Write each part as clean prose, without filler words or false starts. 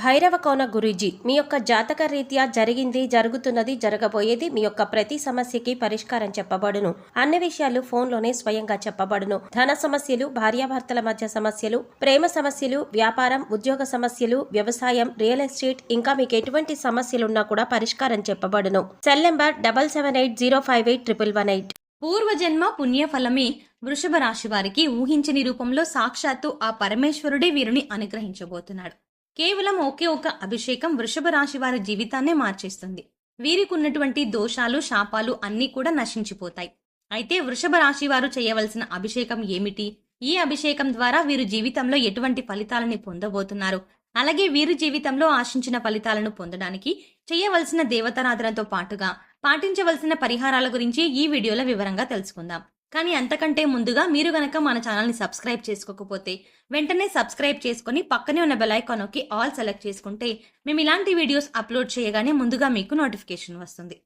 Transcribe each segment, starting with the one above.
భైరవ కోన గురూజీ మీ యొక్క జాతక రీత్యా జరిగింది, జరుగుతున్నది, జరగబోయేది మీ యొక్క ప్రతి సమస్యకి పరిష్కారం చెప్పబడును. అన్ని విషయాలు ఫోన్లోనే స్వయంగా చెప్పబడును. ధన సమస్యలు, భార్యాభర్తల మధ్య సమస్యలు, ప్రేమ సమస్యలు, వ్యాపారం, ఉద్యోగ సమస్యలు, వ్యవసాయం, రియల్ ఎస్టేట్, ఇంకా మీకు ఎటువంటి సమస్యలున్నా కూడా పరిష్కారం చెప్పబడును. Cell number 7780581118. పూర్వజన్మ పుణ్యఫలమే వృషభ రాశి వారికి ఊహించని రూపంలో సాక్షాత్తు ఆ పరమేశ్వరుడే వీరిని అనుగ్రహించబోతున్నాడు. కేవలం ఒకే ఒక అభిషేకం వృషభ రాశి వారి జీవితాన్నే మార్చేస్తుంది. వీరికి ఉన్నటువంటి దోషాలు, శాపాలు అన్నీ కూడా నశించిపోతాయి. అయితే వృషభ రాశి వారు చేయవలసిన అభిషేకం ఏమిటి? ఈ అభిషేకం ద్వారా వీరు జీవితంలో ఎటువంటి ఫలితాలని పొందబోతున్నారు? అలాగే వీరి జీవితంలో ఆశించిన ఫలితాలను పొందడానికి చేయవలసిన దేవతారాధనతో పాటుగా పాటించవలసిన పరిహారాల గురించి ఈ వీడియోలో వివరంగా తెలుసుకుందాం. కానీ అంతకంటే ముందుగా మీరు గనక మన ఛానల్ని సబ్స్క్రైబ్ చేసుకోకపోతే వెంటనే సబ్స్క్రైబ్ చేసుకుని పక్కనే ఉన్న బెల్ ఐకాన్ నొక్కి ఆల్ సెలెక్ట్ చేసుకుంటే మేము ఇలాంటి వీడియోస్ అప్లోడ్ చేయగానే ముందుగా మీకు నోటిఫికేషన్ వస్తుంది.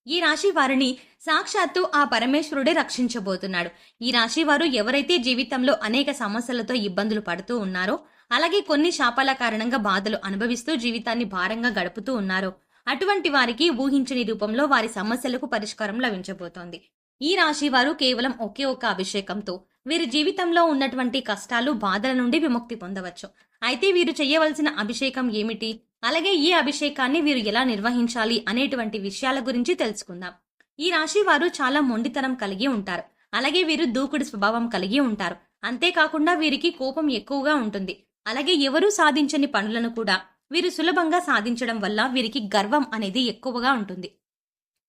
ఈ రాశి వారిని సాక్షాత్తు ఆ పరమేశ్వరుడే రక్షించబోతున్నాడు. ఈ రాశి వారు ఎవరైతే జీవితంలో అనేక సమస్యలతో ఇబ్బందులు పడుతూ ఉన్నారో, అలాగే కొన్ని శాపాల కారణంగా బాధలు అనుభవిస్తూ జీవితాన్ని భారంగా గడుపుతూ ఉన్నారో, అటువంటి వారికి ఊహించని రూపంలో వారి సమస్యలకు పరిష్కారం లభించబోతోంది. ఈ రాశి వారు కేవలం ఒకే ఒక అభిషేకంతో వీరి జీవితంలో ఉన్నటువంటి కష్టాలు, బాధల నుండి విముక్తి పొందవచ్చు. అయితే వీరు చేయవలసిన అభిషేకం ఏమిటి, అలాగే ఈ అభిషేకాన్ని వీరు ఎలా నిర్వహించాలి అనేటువంటి విషయాల గురించి తెలుసుకుందాం. ఈ రాశి వారు చాలా మొండితనం కలిగి ఉంటారు. అలాగే వీరు దూకుడు స్వభావం కలిగి ఉంటారు. అంతేకాకుండా వీరికి కోపం ఎక్కువగా ఉంటుంది. అలాగే ఎవరూ సాధించని పనులను కూడా వీరు సులభంగా సాధించడం వల్ల వీరికి గర్వం అనేది ఎక్కువగా ఉంటుంది.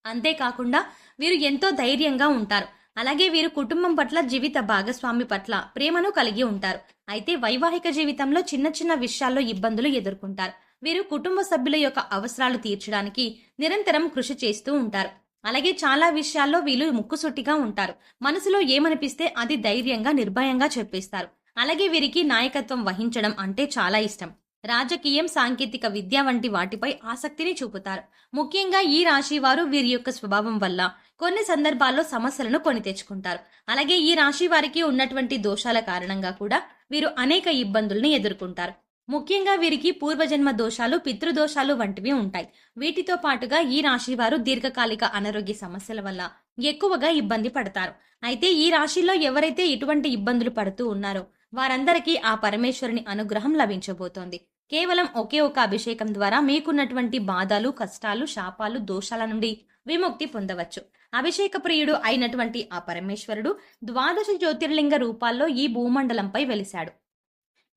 అంతేకాకుండా వీరు ఎంతో ధైర్యంగా ఉంటారు. అలాగే వీరు కుటుంబం పట్ల, జీవిత భాగస్వామి పట్ల ప్రేమను కలిగి ఉంటారు. అయితే వైవాహిక జీవితంలో చిన్న చిన్న విషయాల్లో ఇబ్బందులు ఎదుర్కొంటారు. వీరు కుటుంబ సభ్యుల యొక్క అవసరాలు తీర్చడానికి నిరంతరం కృషి చేస్తూ ఉంటారు. అలాగే చాలా విషయాల్లో వీళ్ళు ముక్కుసూటిగా ఉంటారు. మనసులో ఏమనిపిస్తే అది ధైర్యంగా, నిర్భయంగా చెప్పేస్తారు. అలాగే వీరికి నాయకత్వం వహించడం అంటే చాలా ఇష్టం. రాజకీయం, సాంకేతిక విద్య వంటి వాటిపై ఆసక్తిని చూపుతారు. ముఖ్యంగా ఈ రాశి వారు వీరి యొక్క స్వభావం వల్ల కొన్ని సందర్భాల్లో సమస్యలను కొని తెచ్చుకుంటారు. అలాగే ఈ రాశి వారికి ఉన్నటువంటి దోషాల కారణంగా కూడా వీరు అనేక ఇబ్బందుల్ని ఎదుర్కొంటారు. ముఖ్యంగా వీరికి పూర్వజన్మ దోషాలు, పితృదోషాలు వంటివి ఉంటాయి. వీటితో పాటుగా ఈ రాశి వారు దీర్ఘకాలిక అనారోగ్య సమస్యల వల్ల ఎక్కువగా ఇబ్బంది పడతారు. అయితే ఈ రాశిలో ఎవరైతే ఇటువంటి ఇబ్బందులు పడుతూ ఉన్నారో వారందరికీ ఆ పరమేశ్వరుని అనుగ్రహం లభించబోతోంది. కేవలం ఒకే ఒక అభిషేకం ద్వారా మీకున్నటువంటి బాధలు, కష్టాలు, శాపాలు, దోషాల నుండి విముక్తి పొందవచ్చు. అభిషేక ప్రియుడు అయినటువంటి ఆ పరమేశ్వరుడు 12 జ్యోతిర్లింగ రూపాల్లో ఈ భూమండలంపై వెలిశాడు.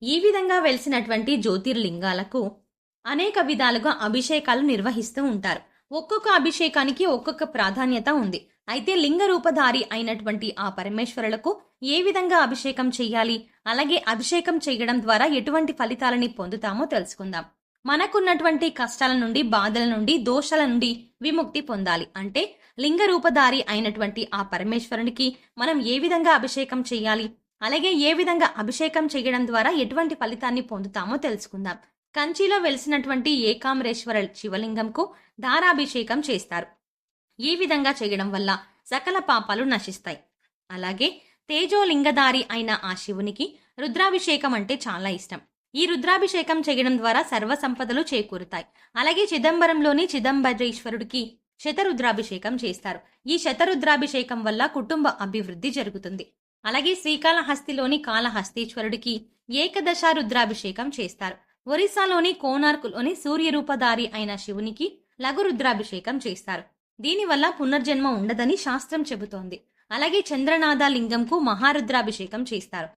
ఈ విధంగా వెలిసినటువంటి జ్యోతిర్లింగాలకు అనేక విధాలుగా అభిషేకాలు నిర్వహిస్తూ ఉంటారు. ఒక్కొక్క అభిషేకానికి ఒక్కొక్క ప్రాధాన్యత ఉంది. అయితే లింగ రూపధారి అయినటువంటి ఆ పరమేశ్వరులకు ఏ విధంగా అభిషేకం చెయ్యాలి, అలాగే అభిషేకం చేయడం ద్వారా ఎటువంటి ఫలితాలని పొందుతామో తెలుసుకుందాం. మనకున్నటువంటి కష్టాల నుండి, బాధల నుండి, దోషాల నుండి విముక్తి పొందాలి అంటే లింగ రూపధారి అయినటువంటి ఆ పరమేశ్వరునికి మనం ఏ విధంగా అభిషేకం చెయ్యాలి, అలాగే ఏ విధంగా అభిషేకం చేయడం ద్వారా ఎటువంటి ఫలితాన్ని పొందుతామో తెలుసుకుందాం. కంచిలో వెలిసినటువంటి ఏకాంబరేశ్వర శివలింగంకు దారాభిషేకం చేస్తారు. ఈ విధంగా చేయడం వల్ల సకల పాపాలు నశిస్తాయి. అలాగే తేజోలింగధారి అయిన ఆ శివునికి రుద్రాభిషేకం అంటే చాలా ఇష్టం. ఈ రుద్రాభిషేకం చేయడం ద్వారా సర్వ సంపదలు చేకూరుతాయి. అలాగే చిదంబరంలోని చిదంబరేశ్వరుడికి శతరుద్రాభిషేకం చేస్తారు. ఈ శతరుద్రాభిషేకం వల్ల కుటుంబ అభివృద్ధి జరుగుతుంది. అలాగే శ్రీకాళహస్తిలోని కాళహస్తీశ్వరుడికి ఏకదశ రుద్రాభిషేకం చేస్తారు. ఒరిస్సాలోని కోనార్కులోని సూర్యరూపధారి అయిన శివునికి లఘు రుద్రాభిషేకం చేస్తారు. దీనివల్ల పునర్జన్మ ఉండదని శాస్త్రం చెబుతోంది. అలాగే చంద్రనాథ లింగంకు మహారుద్రాభిషేకం చేస్తారు.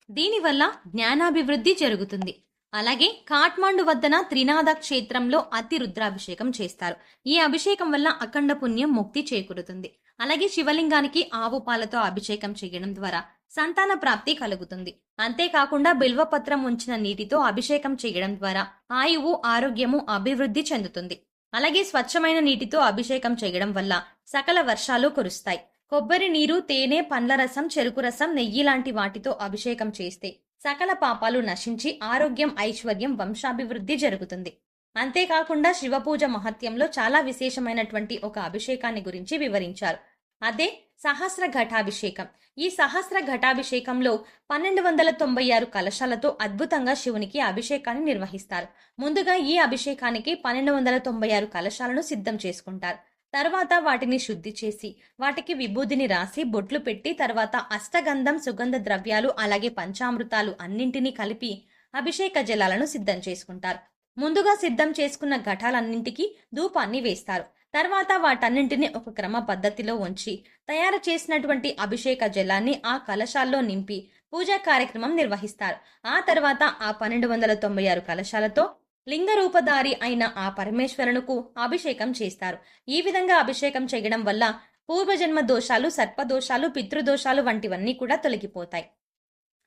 దీనివల్ల జ్ఞానాభివృద్ధి జరుగుతుంది. అలాగే కాఠ్మండు వద్దన త్రినాథ క్షేత్రంలో అతి రుద్రాభిషేకం చేస్తారు. ఈ అభిషేకం వల్ల అఖండ పుణ్యం, ముక్తి చేకూరుతుంది. అలాగే శివలింగానికి ఆవు పాలతో అభిషేకం చేయడం ద్వారా సంతాన ప్రాప్తి కలుగుతుంది. అంతేకాకుండా బిల్వపత్రం ఉంచిన నీటితో అభిషేకం చేయడం ద్వారా ఆయువు, ఆరోగ్యము అభివృద్ధి చెందుతుంది. అలాగే స్వచ్ఛమైన నీటితో అభిషేకం చేయడం వల్ల సకల వర్షాలు కురుస్తాయి. కొబ్బరి నీరు, తేనె, పండ్ల రసం, చెరుకు రసం, నెయ్యి లాంటి వాటితో అభిషేకం చేస్తే సకల పాపాలు నశించి ఆరోగ్యం, ఐశ్వర్యం, వంశాభివృద్ధి జరుగుతుంది. అంతేకాకుండా శివపూజ మహత్యంలో చాలా విశేషమైనటువంటి ఒక అభిషేకాన్ని గురించి వివరించారు. అదే సహస్ర ఘటాభిషేకం. ఈ సహస్ర ఘటాభిషేకంలో 1296 కలశాలతో అద్భుతంగా శివునికి అభిషేకాన్ని నిర్వహిస్తారు. ముందుగా ఈ అభిషేకానికి 1296 కలశాలను సిద్ధం చేసుకుంటారు. తర్వాత వాటిని శుద్ధి చేసి వాటికి విభూదిని రాసి బొట్లు పెట్టి తర్వాత అష్టగంధం, సుగంధ ద్రవ్యాలు అలాగే పంచామృతాలు అన్నింటినీ కలిపి అభిషేక జలాలను సిద్ధం చేసుకుంటారు. ముందుగా సిద్ధం చేసుకున్న ఘటాలన్నింటికి ధూపాన్ని వేస్తారు. తర్వాత వాటన్నింటినీ ఒక క్రమ పద్ధతిలో ఉంచి తయారు చేసినటువంటి అభిషేక జలాన్ని ఆ కలశాల్లో నింపి పూజా కార్యక్రమం నిర్వహిస్తారు. ఆ తర్వాత ఆ 1296 కలశాలతో లింగ రూపధారి అయిన ఆ పరమేశ్వరునుకు అభిషేకం చేస్తారు. ఈ విధంగా అభిషేకం చేయడం వల్ల పూర్వజన్మ దోషాలు, సర్పదోషాలు, పితృదోషాలు వంటివన్నీ కూడా తొలగిపోతాయి.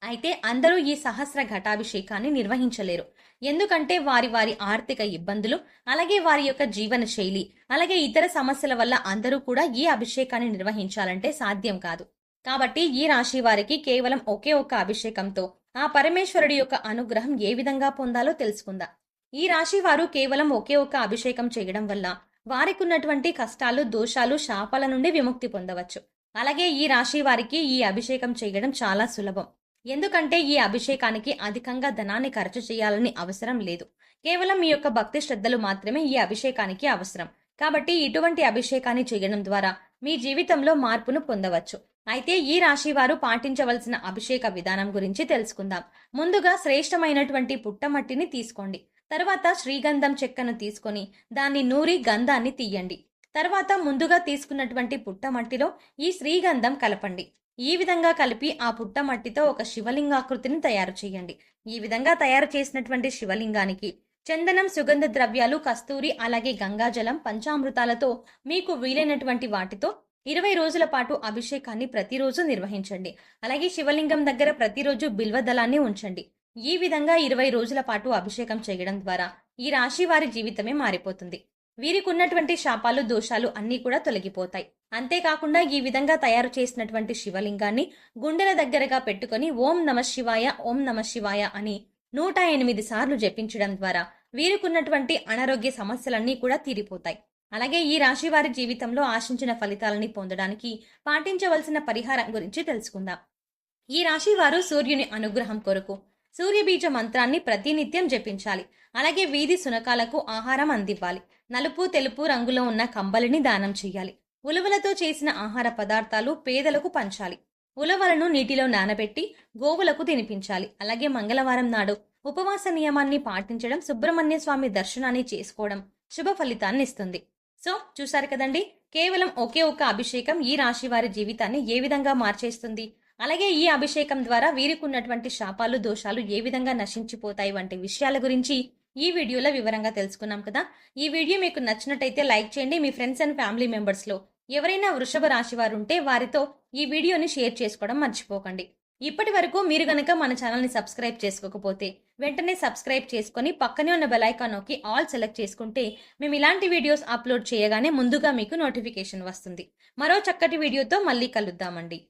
అయితే అందరూ ఈ సహస్ర ఘటాభిషేకాన్ని నిర్వహించలేరు. ఎందుకంటే వారి వారి ఆర్థిక ఇబ్బందులు, అలాగే వారి యొక్క జీవన శైలి, అలాగే ఇతర సమస్యల వల్ల అందరూ కూడా ఈ అభిషేకాన్ని నిర్వహించాలంటే సాధ్యం కాదు. కాబట్టి ఈ రాశి వారికి కేవలం ఒకే ఒక్క అభిషేకంతో ఆ పరమేశ్వరుడి యొక్క అనుగ్రహం ఏ విధంగా పొందాలో తెలుసుకుందాం. ఈ రాశి వారు కేవలం ఒకే ఒక్క అభిషేకం చేయడం వల్ల వారికి ఉన్నటువంటి కష్టాలు, దోషాలు, శాపాల నుండి విముక్తి పొందవచ్చు. అలాగే ఈ రాశి వారికి ఈ అభిషేకం చేయడం చాలా సులభం. ఎందుకంటే ఈ అభిషేకానికి అధికంగా ధనాన్ని ఖర్చు చేయాలని అవసరం లేదు. కేవలం మీ యొక్క భక్తి శ్రద్ధలు మాత్రమే ఈ అభిషేకానికి అవసరం. కాబట్టి ఇటువంటి అభిషేకాన్ని చేయడం ద్వారా మీ జీవితంలో మార్పును పొందవచ్చు. అయితే ఈ రాశి వారు పాటించవలసిన అభిషేక విధానం గురించి తెలుసుకుందాం. ముందుగా శ్రేష్టమైనటువంటి పుట్టమట్టిని తీసుకోండి. తర్వాత శ్రీగంధం చెక్కను తీసుకొని దాన్ని నూరి గంధాన్ని తీయండి. తర్వాత ముందుగా తీసుకున్నటువంటి పుట్టమట్టిలో ఈ శ్రీగంధం కలపండి. ఈ విధంగా కలిపి ఆ పుట్టమట్టితో ఒక శివలింగాకృతిని తయారు చేయండి. ఈ విధంగా తయారు చేసినటువంటి శివలింగానికి చందనం, సుగంధ ద్రవ్యాలు, కస్తూరి, అలాగే గంగాజలం, పంచామృతాలతో మీకు వీలైనటువంటి వాటితో 20 రోజుల పాటు అభిషేకాన్ని ప్రతిరోజు నిర్వహించండి. అలాగే శివలింగం దగ్గర ప్రతిరోజు బిల్వదళాన్ని ఉంచండి. ఈ విధంగా 20 రోజుల పాటు అభిషేకం చేయడం ద్వారా ఈ రాశి వారి జీవితమే మారిపోతుంది. వీరికి ఉన్నటువంటి శాపాలు, దోషాలు అన్నీ కూడా తొలగిపోతాయి. అంతేకాకుండా ఈ విధంగా తయారు చేసినటువంటి శివలింగాన్ని గుండెల దగ్గరగా పెట్టుకొని ఓం నమ శివాయ, ఓం నమ శివాయ అని 108 సార్లు జపించడం ద్వారా వీరికున్నటువంటి అనారోగ్య సమస్యలన్నీ కూడా తీరిపోతాయి. అలాగే ఈ రాశి వారి జీవితంలో ఆశించిన ఫలితాలని పొందడానికి పాటించవలసిన పరిహారం గురించి తెలుసుకుందాం. ఈ రాశి వారు సూర్యుని అనుగ్రహం కొరకు సూర్యబీజ మంత్రాన్ని ప్రతినిత్యం జపించాలి. అలాగే వీధి సునకాలకు ఆహారం అందివ్వాలి. నలుపు, తెలుపు రంగులో ఉన్న కంబలిని దానం చేయాలి. ఉలవలతో చేసిన ఆహార పదార్థాలు పేదలకు పంచాలి. ఉలవలను నీటిలో నానబెట్టి గోవులకు తినిపించాలి. అలాగే మంగళవారం నాడు ఉపవాస నియమాన్ని పాటించడం, సుబ్రహ్మణ్య స్వామి దర్శనాన్ని చేసుకోవడం శుభ ఫలితాన్ని ఇస్తుంది. సో చూసారు కదండి, కేవలం ఒకే ఒక్క అభిషేకం ఈ రాశి వారి జీవితాన్ని ఏ విధంగా మార్చేస్తుంది, అలాగే ఈ అభిషేకం ద్వారా వీరికి ఉన్నటువంటి శాపాలు, దోషాలు ఏ విధంగా నశించిపోతాయి వంటి విషయాల గురించి ఈ వీడియోలో వివరంగా తెలుసుకున్నాం కదా. ఈ వీడియో మీకు నచ్చినట్టయితే లైక్ చేయండి. మీ ఫ్రెండ్స్ అండ్ ఫ్యామిలీ మెంబర్స్ లో ఎవరైనా వృషభ రాశి వారు ఉంటే వారితో ఈ వీడియోని షేర్ చేసుకోవడం మర్చిపోకండి. ఇప్పటి వరకు మీరు గనక మన ఛానల్ని సబ్స్క్రైబ్ చేసుకోకపోతే వెంటనే సబ్స్క్రైబ్ చేసుకొని పక్కనే ఉన్న బెల్ ఐకాన్ నొక్కి ఆల్ సెలెక్ట్ చేసుకుంటే మేము ఇలాంటి వీడియోస్ అప్లోడ్ చేయగానే ముందుగా మీకు నోటిఫికేషన్ వస్తుంది. మరో చక్కటి వీడియోతో మళ్ళీ కలుద్దామండి.